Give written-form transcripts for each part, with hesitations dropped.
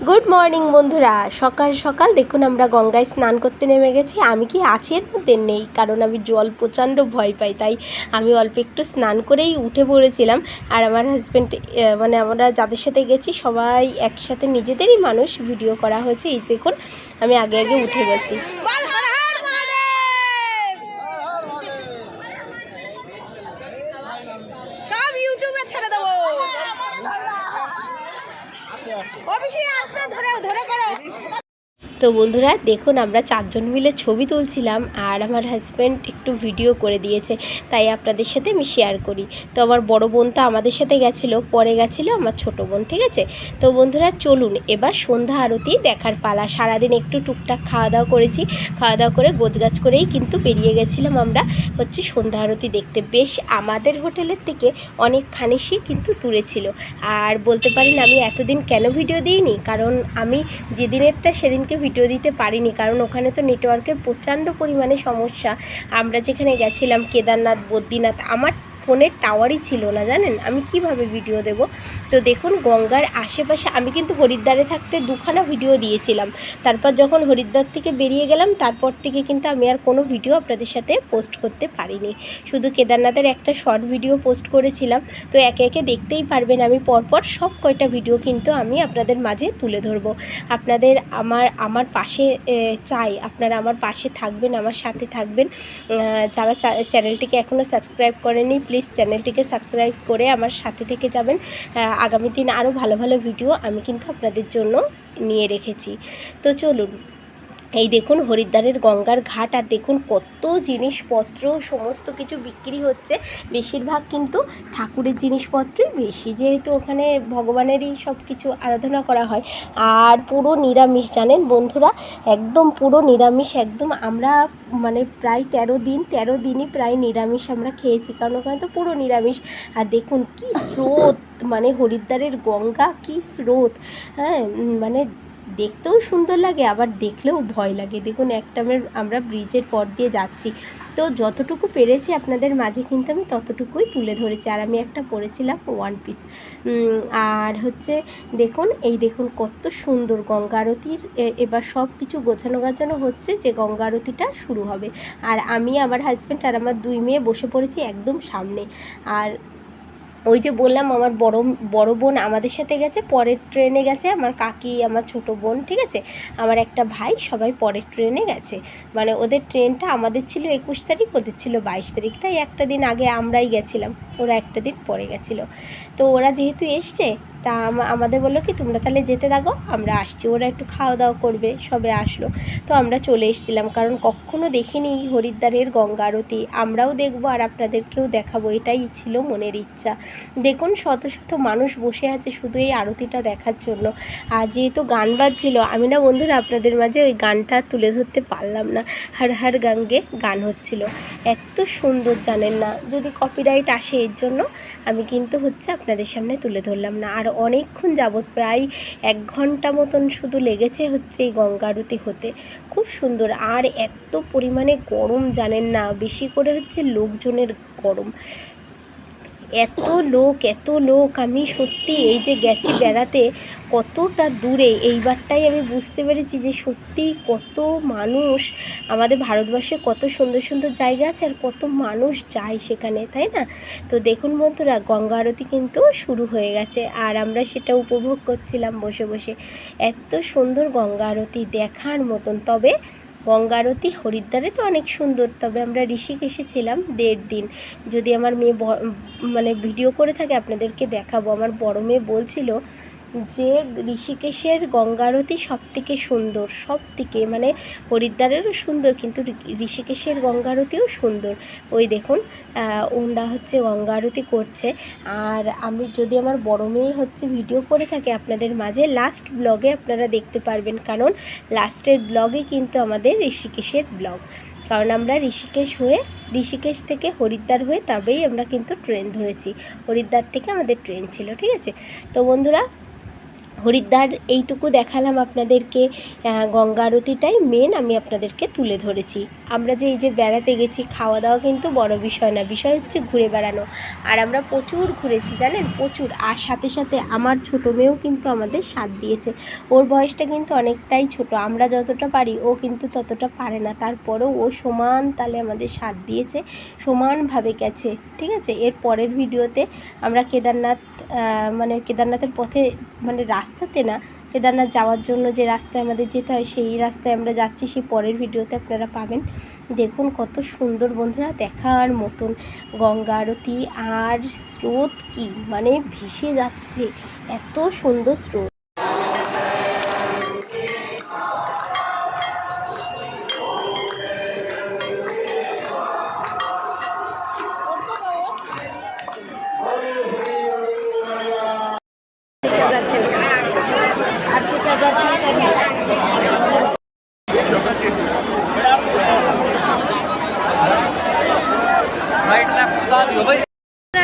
Good morning বন্ধুরা, সকাল সকাল দেখুন আমরা গঙ্গায় স্নান করতে নেমে গেছি। আমি কি আছি এর মধ্যে? নেই, কারণ আমি জল প্রচণ্ড ভয় পাই, তাই আমি অল্প একটু স্নান করেই উঠে পড়েছিলাম। আর আমার হাজব্যান্ড মানে আমরা যাদের সাথে গেছি সবাই একসাথে, নিজেদেরই মানুষ, ভিডিও করা হয়েছে। এই দেখুন আমি আগে আগে উঠে গেছি। সব ইউটিউবে ছেড়ে দেবো। তো বন্ধুরা দেখুন আমরা চারজন মিলে ছবি তুলছিলাম, আর আমার হাজব্যান্ড একটু ভিডিও করে দিয়েছে, তাই আপনাদের সাথে আমি শেয়ার করি। তো আমার বড় বোন তো আমাদের সাথে গেছিলো, পরে গেছিলো আমার ছোট বোন, ঠিক আছে। তো বন্ধুরা চলুন এবার সন্ধ্যা আরতি দেখার পালা। সারাদিন একটু টুকটাক খাওয়া দাওয়া করেছি, খাওয়া দাওয়া করে গোছগাছ করেই কিন্তু বেরিয়ে গেছিলাম আমরা সন্ধ্যা আরতি দেখতে। বেশ আমাদের হোটেলের থেকে অনেকখানি সে কিন্তু দূরে ছিল। আর বলতে পারেন আমি এতদিন কেন ভিডিও দিইনি, কারণ আমি যেদিনেরটা সেদিনকে ভিডিও দিতে পারিনি, কারণ ওখানে তো নেটওয়ার্কের প্রচণ্ড পরিমাণে সমস্যা। আমরা যেখানে গেছিলাম কেদারনাথ, বদ্রীনাথ, আমার ফোনের টাওয়ারই ছিল না, জানেন আমি কিভাবে ভিডিও দেব। তো দেখুন গঙ্গার আশেপাশে আমি কিন্তু হরিদ্বারে থাকতে দুখানা ভিডিও দিয়েছিলাম। তারপর যখন হরিদ্বার থেকে বেরিয়ে গেলাম, তারপর থেকে কিন্তু আমি আর কোনো ভিডিও আপনাদের সাথে পোস্ট করতে পারিনি। শুধু কেদারনাথের একটা শর্ট ভিডিও পোস্ট করেছিলাম। তো একে একে দেখতেই পারবেন আমি পরপর সব কয়টা ভিডিও কিন্তু আমি আপনাদের মাঝে তুলে ধরবো। আপনাদের আমার পাশে চাই, আপনারা আমার পাশে থাকবেন, আমার সাথে থাকবেন। যারা চ্যানেলটিকে এখনও সাবস্ক্রাইব করেনি, প্লিজ চ্যানেলটিকে সাবস্ক্রাইব করে আমার সাথে থেকে যাবেন। আগামী দিন আরও ভালো ভালো ভিডিও আমি কিন্তু আপনাদের জন্য নিয়ে রেখেছি। তো চলুন, এই দেখুন হরিদ্বারের গঙ্গার ঘাট, আর দেখুন কত জিনিসপত্র, সমস্ত কিছু বিক্রি হচ্ছে। বেশিরভাগ কিন্তু ঠাকুরের জিনিসপত্রই বেশি, যেহেতু ওখানে ভগবানেরই সব কিছু আরাধনা করা হয়। আর পুরো নিরামিষ, জানেন বন্ধুরা, একদম পুরো নিরামিষ। একদম আমরা মানে প্রায় 13 দিনই প্রায় নিরামিষ আমরা খেয়েছি, কারণ ওখানে তো পুরো নিরামিষ। আর দেখুন কি স্রোত, মানে হরিদ্বারের গঙ্গা কি স্রোত, হ্যাঁ, মানে দেখতেও সুন্দর লাগে, আবার দেখলেও ভয় লাগে। দেখুন একটা আমরা ব্রিজের পর দিয়ে যাচ্ছি, তো যতটুকু পেরেছি আপনাদের মাঝে কিন্তু আমি ততটুকুই তুলে ধরেছি। আর আমি একটা পরেছিলাম ওয়ান পিস। আর দেখুন এই দেখুন কত সুন্দর গঙ্গা আরতির এবার সব কিছু গোছানো গাছানো হচ্ছে, যে গঙ্গা আরতিটা শুরু হবে। আর আমি, আমার হাজব্যান্ড আর আমার 2 মেয়ে বসে পড়েছি একদম সামনে। আর ওই যে বললাম আমার বড় বোন আমাদের সাথে গেছে, পরের ট্রেনে গেছে আমার কাকি, আমার ছোট বোন, ঠিক আছে, আমার একটা ভাই, সবাই পরের ট্রেনে গেছে। মানে ওদের ট্রেনটা আমাদের ছিল 21 তারিখ, ওদের ছিল 22 তারিখ, তাই একটা দিন আগে আমরাই গেছিলাম, ওরা একটা দিন পরে গেছিলো। তো ওরা যেহেতু এসছে, তা আমাদের বললো কি তোমরা তাহলে যেতে থাকো, আমরা আসছি। ওরা একটু খাওয়া দাওয়া করবে, সবে আসলো। তো আমরা চলে এসেছিলাম, কারণ কখনো দেখিনি হরিদ্বারের গঙ্গা আরতি। আমরাও দেখবো আর আপনাদেরকেও দেখাবো, এটাই ছিল মনের ইচ্ছা। দেখুন শত শত মানুষ বসে আছে শুধু এই আরতিটা দেখার জন্য। আর যেহেতু গান বাজছিল, আমি না বন্ধুরা আপনাদের মাঝে ওই গানটা তুলে ধরতে পারলাম না। হর হর গঙ্গে গান হচ্ছিল, এত সুন্দর, জানেন না, যদি কপিরাইট আসে এর জন্য আমি কিন্তু আপনাদের সামনে তুলে ধরলাম না। আর অনেকক্ষণ যাবৎ প্রায় 1 ঘন্টা মতন শুধু লেগেছে এই গঙ্গা আরতি হতে। খুব সুন্দর, আর এত পরিমাণে গরম, জানেন না, বেশি করে লোকজনের গরম, এত লোক। আমি সত্যি এই যে গেছি বেড়াতে কতটা দূরে, এইবারটাই আমি বুঝতে পেরেছি যে সত্যি কত মানুষ। আমাদের ভারতবর্ষে কত সুন্দর সুন্দর জায়গা আছে, আর কত মানুষ যায় সেখানে, তাই না? তো দেখুন বন্ধুরা গঙ্গা আরতি কিন্তু শুরু হয়ে গেছে, আর আমরা সেটা উপভোগ করছিলাম বসে বসে। এত সুন্দর গঙ্গা আরতি, দেখার মতন। তবে গঙ্গা আরতি হরিদ্বারে তো অনেক সুন্দর, তবে আমরা ঋষিকেশে ছিলাম 1.5 দিন। যদি আমার মেয়ে মানে ভিডিও করে থাকে আপনাদেরকে দেখাবো। আমার বড় মেয়ে বলছিল যে ঋষিকেশের গঙ্গা আরতি সবথেকে সুন্দর, সবথেকে, মানে হরিদ্বারেরও সুন্দর, কিন্তু ঋষিকেশের গঙ্গা আরতিও সুন্দর। ওই দেখুন ওরা গঙ্গা আরতি করছে। আর আমি যদি আমার বড় মেয়ে ভিডিও করে থাকে আপনাদের মাঝে, লাস্ট ব্লগে আপনারা দেখতে পারবেন, কারণ লাস্টের ব্লগে কিন্তু আমাদের ঋষিকেশের ব্লগ। কারণ আমরা ঋষিকেশ থেকে হরিদ্বার হয়ে তবেই আমরা কিন্তু ট্রেন ধরেছি। হরিদ্বার থেকে আমাদের ট্রেন ছিল, ঠিক আছে। তো বন্ধুরা হরিদ্বার এইটুকু দেখালাম আপনাদেরকে। গঙ্গা আরতিটাই মেন আমি আপনাদেরকে তুলে ধরেছি। আমরা যে এই যে বেড়াতে গেছি, খাওয়া দাওয়া কিন্তু বড় বিষয় না, বিষয় হচ্ছে ঘুরে বেড়ানো। আর আমরা প্রচুর ঘুরেছি জানেন, প্রচুর। আর সাথে সাথে আমার ছোটো মেয়েও কিন্তু আমাদের সাথ দিয়েছে। ওর বয়সটা কিন্তু অনেকটাই ছোট, আমরা যতটা পারি ও কিন্তু ততটা পারে না, তারপরেও ও সমান তালে আমাদের সাথ দিয়েছে, সমানভাবে গেছে। ঠিক আছে, এর পরের ভিডিওতে আমরা কেদারনাথ মানে কেদারনাথের পথে, মানে রাস্তাতে না, কেদারনাথ যাওয়ার জন্য যে রাস্তায় আমাদের যেতে হয় সেই রাস্তায় আমরা যাচ্ছি, সেই পরের ভিডিওতে আপনারা পাবেন। দেখুন কত সুন্দর বন্ধুরা, দেখার মতন গঙ্গা আরতি। আর স্রোত কি মানে ভেসে যাচ্ছে, এত সুন্দর স্রোত।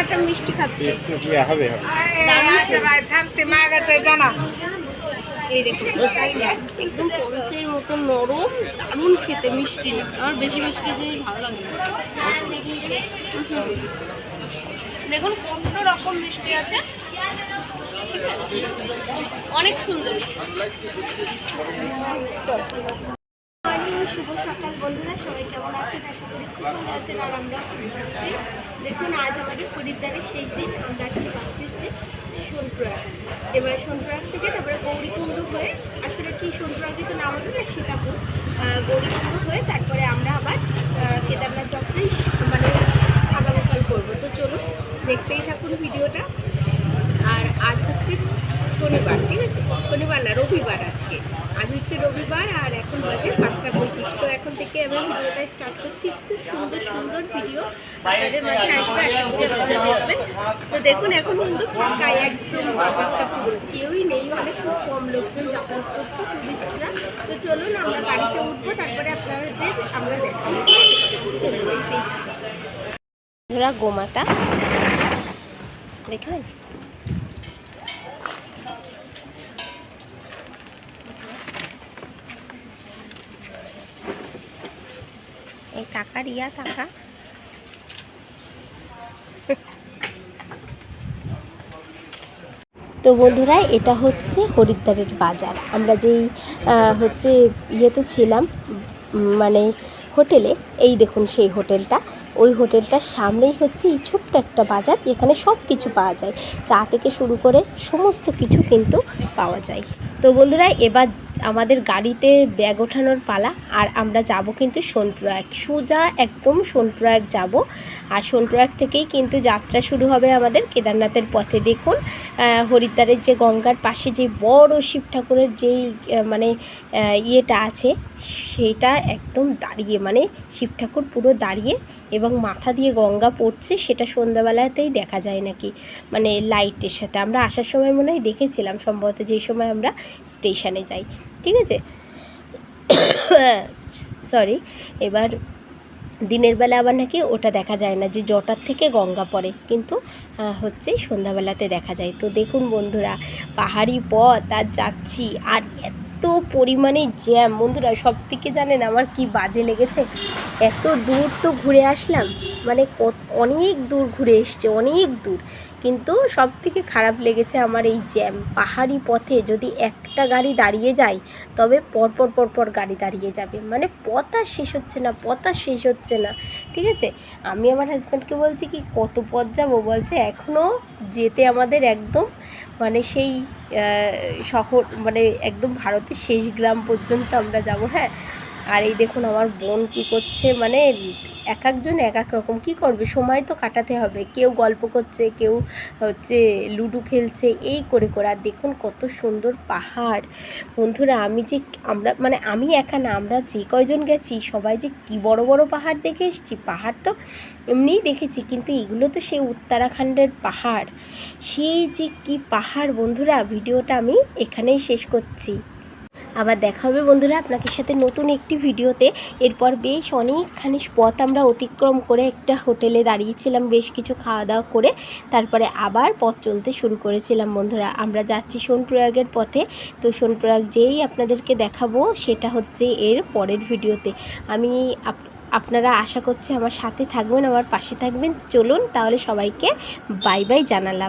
একটা মিষ্টি খাচ্ছি, এই দেখুন একদম পরশের মতো নরম, দারুণ খেতে, মিষ্টি না, আমার বেশি মিষ্টি দিয়ে ভালো লাগে না। দেখুন কত রকম মিষ্টি আছে, অনেক সুন্দর। শুভ সকাল বন্ধুরা, সবাই কেমন আছেন? আশা করি খুব ভালো আছেন। আর আমরা হচ্ছে দেখুন আজ আমাদের হরিদ্বারের শেষ দিন। আমরা আজকে পাচ্ছি হচ্ছে সোনপ্রয়াগ। এবার সোনপ্রয়াগ থেকে তারপরে গৌরীকুণ্ড হয়ে, আসলে কি সোনপ্রয়াগে তো নাম হবে না, সীতাপুর, গৌরীকুণ্ড হয়ে তারপরে আমরা আবার কেদারনাথ যাত্রায় মানে আগামীকাল করবো। তো চলুন দেখতেই থাকুন ভিডিওটা। আর আজ হচ্ছে শনিবার, ঠিক আছে, শনিবার না রবিবার, আজ হচ্ছে রবিবার। আর এখন বাজে 5:25। তো এখন থেকে আমি ভিডিওটা স্টার্ট করছি। খুব সুন্দর সুন্দর ভিডিও আপনাদের মাঝে আসবে, আশা করি আপনারা দেখবেন। তো দেখুন এখন কিন্তু ফাঁকা, একদম বাজারটা পুরো কেউই নেই, মানে খুব কম লোকজন যাতায়াত করছে, টুরিস্টরা। তো চলুন আমরা গাড়িতে উঠবো, তারপরে আপনাদের আমরা দেখাবো। চলুন এইটাই ধরা গোমাতা দেখলেন। এই কাকা, রিয়া কাকা। তো বন্ধুরা এটা হচ্ছে হরিদ্বারের বাজার। আমরা যেই হচ্ছে ইয়েতে ছিলাম, মানে হোটেলে, এই দেখুন সেই হোটেলটা, ওই হোটেলটার সামনেই হচ্ছে এই ছোট্ট একটা বাজার, যেখানে সব কিছু পাওয়া যায়, চা থেকে শুরু করে সমস্ত কিছু কিন্তু পাওয়া যায়। তো বন্ধুরা এবার আমাদের গাড়িতে ব্যাগ ওঠানোর পালা। আর আমরা যাব কিন্তু সোনপ্রয়াগ, সোজা একদম সোনপ্রয়াগ যাব। আর সোনপ্রয়াগ থেকেই কিন্তু যাত্রা শুরু হবে আমাদের কেদারনাথের পথে। দেখুন হরিদ্বারের যে গঙ্গার পাশে যে বড় শিব ঠাকুরের যেই মানে ইয়েটা আছে, সেটা একদম দাঁড়িয়ে, মানে শিব ঠাকুর পুরো দাঁড়িয়ে এবং মাথা দিয়ে গঙ্গা পড়ছে, সেটা সন্ধ্যাবেলাতেই দেখা যায় নাকি, মানে লাইটের সাথে। আমরা আসার সময় মনে হয় দেখেছিলাম, সম্ভবত যেই সময় আমরা স্টেশনে যাই, ঠিক আছে, সরি। এবার দিনের বেলা আবার নাকি ওটা দেখা যায় না, যে জটার থেকে গঙ্গা পড়ে, কিন্তু হচ্ছে সন্ধ্যাবেলাতে দেখা যায়। তো দেখুন বন্ধুরা পাহাড়ি পথ আর যাচ্ছি, আর এত পরিমাণে জ্যাম বন্ধুরা। সব থেকে জানেন আমার কি বাজে লেগেছে, এত দূর তো ঘুরে আসলাম, মানে অনেক দূর ঘুরে এসছে, অনেক দূর, কিন্তু সব থেকে খারাপ লেগেছে আমার এই জ্যাম। পাহাড়ি পথে যদি একটা গাড়ি দাঁড়িয়ে যায়, তবে পরপর পরপর গাড়ি দাঁড়িয়ে যাবে, মানে পথ আর শেষ হচ্ছে না, পথ আর শেষ হচ্ছে না, ঠিক আছে। আমি আমার হাজব্যান্ডকে বলছি কি কত পথ যাবো, বলছে এখনও যেতে আমাদের একদম মানে সেই শহর, মানে একদম ভারতের শেষ গ্রাম পর্যন্ত আমরা যাব। হ্যাঁ, আর এই দেখুন আমার বোন কি করছে, মানে এক একজন এক এক রকম, কী করবে, সময় তো কাটাতে হবে, কেউ গল্প করছে, কেউ হচ্ছে লুডো খেলছে, এই করে করে। আর দেখুন কত সুন্দর পাহাড় বন্ধুরা। আমরা মানে আমি একা না, আমরা যে কয়জন গেছি সবাই যে কি বড় বড় পাহাড় দেখে এসেছি। পাহাড় তো এমনিই দেখেছি, কিন্তু এগুলো তো সেই উত্তরাখণ্ডের পাহাড়, সেই যে কি পাহাড় বন্ধুরা। ভিডিওটা আমি এখানেই শেষ করছি। আবার দেখা হবে বন্ধুরা আপনাদের সাথে নতুন একটি ভিডিওতে। এরপর বেশ অনেকখানি পথ আমরা অতিক্রম করে একটা হোটেলে দাঁড়িয়েছিলাম, বেশ কিছু খাওয়া দাওয়া করে তারপরে আবার পথ চলতে শুরু করেছিলাম। বন্ধুরা আমরা যাচ্ছি সোনপ্রয়াগের পথে। তো সোনপ্রয়াগ যেই আপনাদেরকে দেখাবো সেটা হচ্ছে এর পরের ভিডিওতে। আমি আপনারা আশা করছি আমার সাথে থাকবেন, আমার পাশে থাকবেন। চলুন তাহলে সবাইকে বাই বাই জানালাম।